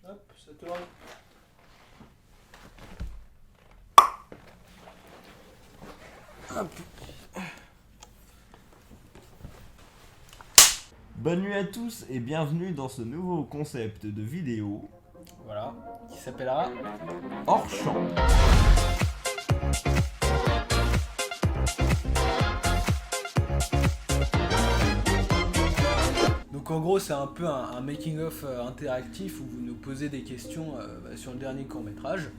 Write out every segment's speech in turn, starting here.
Hop, ça tourne. Hop. Bonne nuit à tous et bienvenue dans ce nouveau concept de vidéo. Voilà, qui s'appellera Hors champ. Donc en gros c'est un peu un making-of interactif où vous nous posez des questions sur le dernier court-métrage.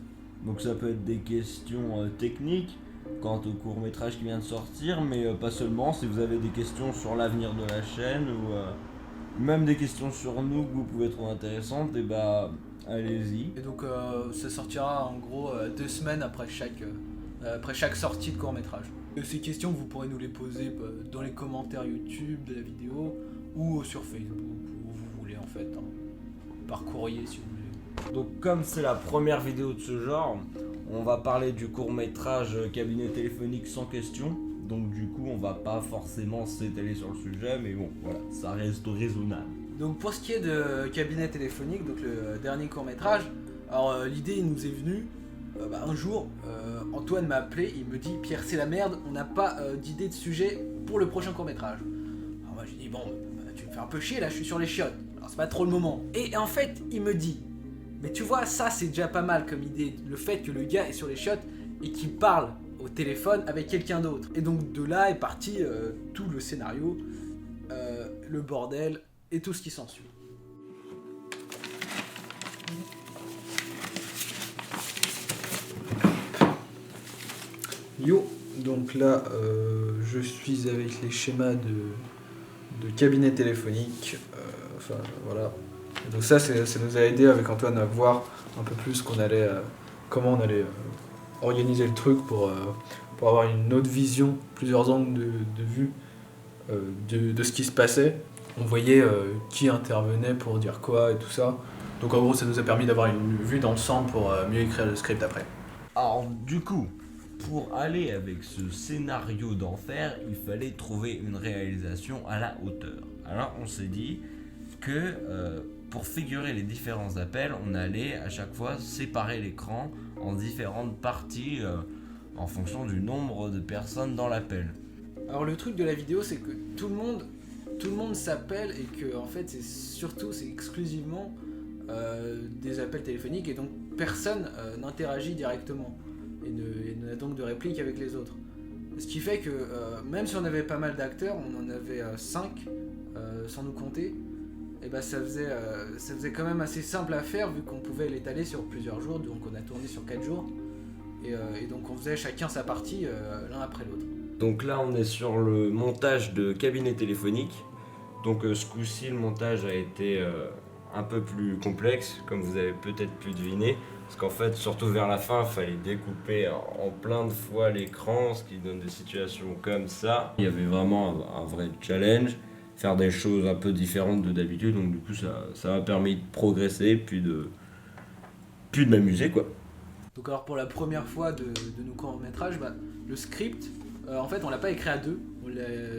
Donc ça peut être des questions techniques quant au court-métrage qui vient de sortir, mais pas seulement. Si vous avez des questions sur l'avenir de la chaîne ou même des questions sur nous que vous pouvez trouver intéressantes, et bah allez-y. Et donc ça sortira en gros 2 semaines après chaque sortie de court-métrage. Et ces questions vous pourrez nous les poser dans les commentaires YouTube de la vidéo ou sur Facebook, où vous voulez en fait, hein. Par courrier si vous voulez. Donc comme c'est la première vidéo de ce genre, on va parler du court-métrage Cabinet téléphonique sans question. Donc du coup on va pas forcément s'étaler sur le sujet, mais bon voilà, ça reste raisonnable. Donc pour ce qui est de Cabinet téléphonique, donc le dernier court-métrage, alors l'idée nous est venue, un jour Antoine m'a appelé, il me dit « Pierre c'est la merde, on n'a pas d'idée de sujet pour le prochain court-métrage ». Alors moi j'ai dit « Bon, tu me fais un peu chier là, je suis sur les chiottes, alors c'est pas trop le moment ». Et en fait il me dit « Mais tu vois, ça c'est déjà pas mal comme idée, le fait que le gars est sur les chiottes et qu'il parle au téléphone avec quelqu'un d'autre ». Et donc de là est parti tout le scénario, le bordel et tout ce qui s'ensuit. Yo, donc là je suis avec les schémas de cabinet téléphonique, enfin voilà. Et donc ça nous a aidé avec Antoine à voir un peu plus comment on allait organiser le truc pour avoir une autre vision, plusieurs angles de vue de ce qui se passait. On voyait qui intervenait pour dire quoi et tout ça. Donc en gros ça nous a permis d'avoir une vue d'ensemble pour mieux écrire le script après. Alors du coup, pour aller avec ce scénario d'enfer, il fallait trouver une réalisation à la hauteur. Alors on s'est dit que pour figurer les différents appels, on allait à chaque fois séparer l'écran en différentes parties en fonction du nombre de personnes dans l'appel. Alors le truc de la vidéo c'est que tout le monde s'appelle et que en fait c'est exclusivement des appels téléphoniques et donc personne n'interagit directement et n'a donc de réplique avec les autres. Ce qui fait que même si on avait pas mal d'acteurs, on en avait 5 sans nous compter, et bah ça faisait quand même assez simple à faire vu qu'on pouvait l'étaler sur plusieurs jours, donc on a tourné sur 4 jours et donc on faisait chacun sa partie l'un après l'autre. Donc là on est sur le montage de cabinet téléphonique. Donc ce coup-ci le montage a été un peu plus complexe, comme vous avez peut-être pu deviner, parce qu'en fait surtout vers la fin il fallait découper en plein de fois l'écran, ce qui donne des situations comme ça. Il y avait vraiment un vrai challenge, faire des choses un peu différentes de d'habitude, donc du coup ça m'a permis de progresser puis de m'amuser quoi. Donc alors pour la première fois de nos courts-métrages, le script, en fait on l'a pas écrit à deux,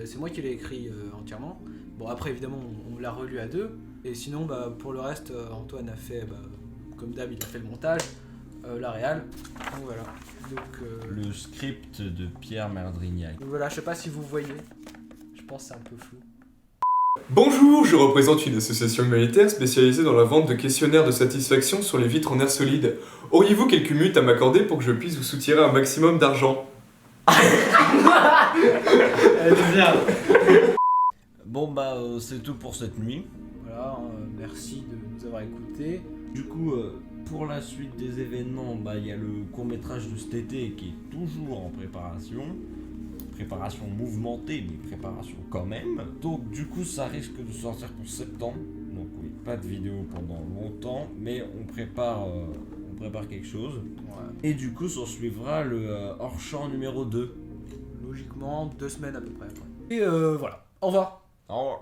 c'est moi qui l'ai écrit entièrement. Bon après évidemment on l'a relu à deux, et sinon pour le reste Antoine a fait, comme d'hab il a fait le montage, la réal, donc voilà. Donc, Le script de Pierre Merdrignac. donc voilà, je sais pas si vous voyez, je pense que c'est un peu flou. Bonjour, je représente une association humanitaire spécialisée dans la vente de questionnaires de satisfaction sur les vitres en air solide. Auriez-vous quelques minutes à m'accorder pour que je puisse vous soutirer un maximum d'argent? Elle est bien. Bon c'est tout pour cette nuit. Voilà, merci de nous avoir écoutés. Du coup, pour la suite des événements, il y a le court-métrage de cet été qui est toujours en préparation. Préparation mouvementée, mais préparation quand même. Donc du coup, ça risque de sortir pour septembre. Donc oui, pas de vidéo pendant longtemps, mais on prépare quelque chose. Ouais. Et du coup, s'en suivra le hors-champ numéro 2. Logiquement, 2 semaines à peu près. Et voilà, au revoir. Au revoir.